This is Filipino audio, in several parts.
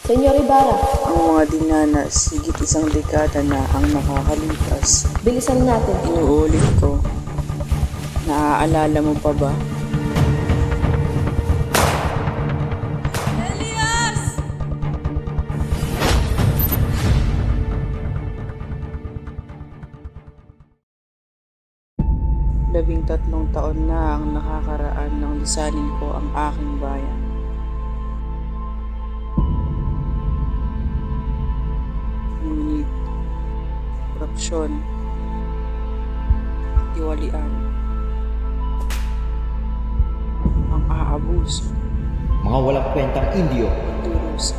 Senyor Ibarra, Ang mga dinanas, higit isang dekada na ang nakakalipas. bilisan natin. Inuulit ko. Naaalala mo pa ba? Elias! 13 taon na ang nakakaraan nang lisanin ko ang aking bayan. Ngunit, korupsyon, tiwalian, ang aabuso, Mga walang kwentang Indio. durusa,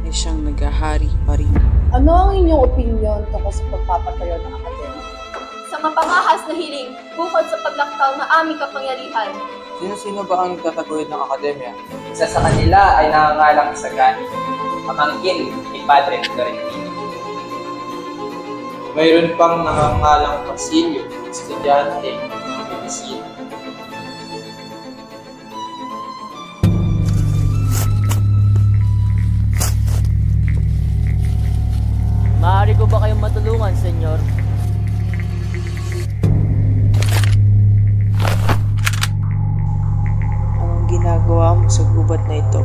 ay siyang naghahari pa rin. Ano ang inyong opinion tungkol sa pagpapatayo ng akademya? Sa mapangahas na hiling, bukod sa paglaktaw na aming kapangyarihan. Sino-sino ba ang nagtataguyod ng akademya? Isa sa kanila ay nangangalang Isagani, pamangkin ni Padre Florentino. Mayroon pang nangangalang Basilio, estudyante ng medisina. Maaari ko ba kayong matulungan, senyor? Anong ginagawa mo sa gubat na ito?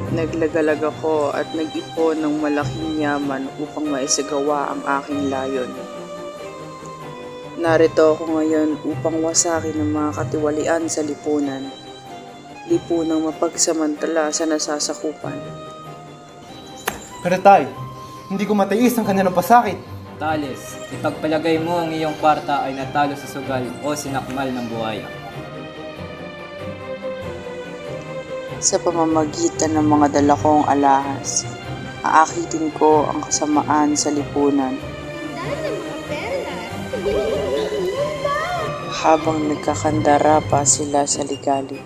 Naglagalag ako at nag-ipon ng malaking yaman upang maisagawa ang aking layon. Narito ako ngayon upang wasakin ang mga katiwalian sa lipunan. Lipunang mapagsamantala sa nasasakupan. Pero tay, hindi ko matiis ang kanilang pasakit. Tales, ipagpalagay mo ang iyong kwarta ay natalo sa sugal o sinakmal ng buhaya. Sa pamamagitan ng mga dala kong alahas, aakitin ko ang kasamaan sa lipunan. Habang nagkakandara pa sila sa ligalig,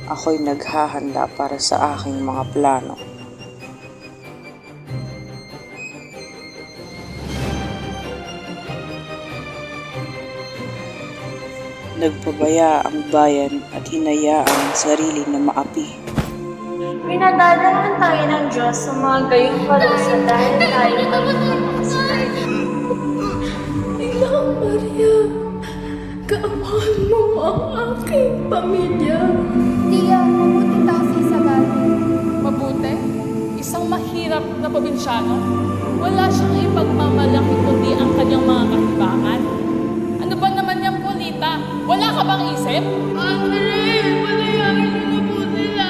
ako'y naghahanda para sa aking mga plano. Nagpabaya ang bayan at hinayaan ang sarili na maapi. Pinadadalan tayo ng Diyos sa mga gayong parusa dahil tayo ay nakasinan. Ikaw, Maria, kaawahan mo ang aking pamilya. Tiya, mabuting tao si Isagani. Mabuti? Isang mahirap na probinsyano? Wala siyang ipagmamalaki kundi ang kanyang mga kahibangan? Ano ba naman yung Polita? Wala ka bang isip? Andre, palayarin mo na po sila.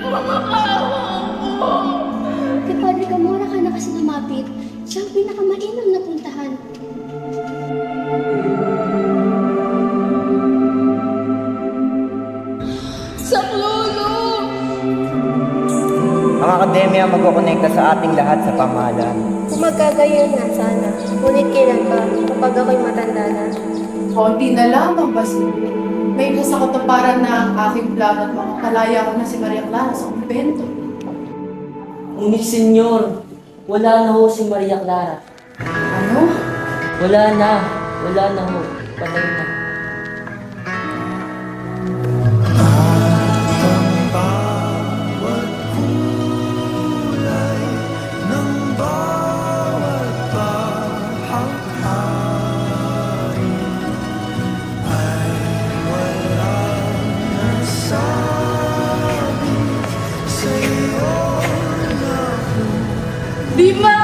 Makakaawa ako. Kay Padre Gamora ka na kasi lumapit. Siya ang pinakamainam na puntahan. Saklolo! Ang akademya magkukonekta sa ating lahat sa pamahalaan. Kung magkagayon na sana, ngunit kailan pa kapag ako'y matanda na. Konti na lamang, Basilio. May nasa katuparan na ang aking plano at makakalaya ko na si Maria Clara sa kumbento. Ngunit, senyor, wala na ho si Maria Clara. Ano? Wala na ho. Patay na. Di ba?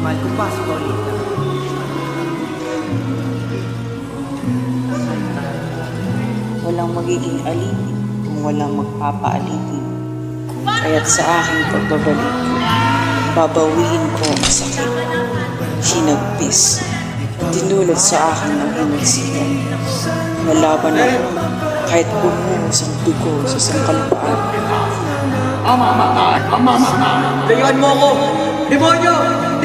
Mahal ko pa si Paulita. Walang magiging alipin kung walang magpapaalipin. Kaya't sa aking pagbabalik, babawiin ko ang sakit. Hinagpis. Dinulot sa akin ng hinagsikan. Nalaban ako kahit bumuhos ang dugo sa sangkalpaan. Dayuhan mo ako! Demonyo!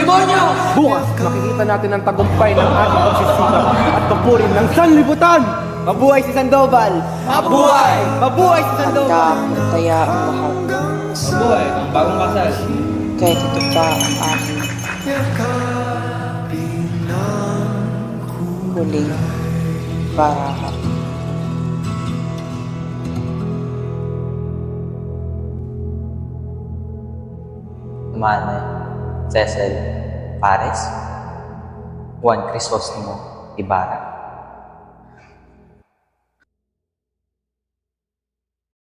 Demonyo! Bukas, makikita natin ang tagumpay ng ating pagsisikap at papuri ng sanlibutan! Mabuhay si Sandoval! Mabuhay! Mabuhay si Sandoval! Handa taya ang lahat. Mabuhay ang bagong kasal. Kahit ito pa ang aking huling parahan. Manay, Cecil, Pares, Juan Crisostomo, Ibarra.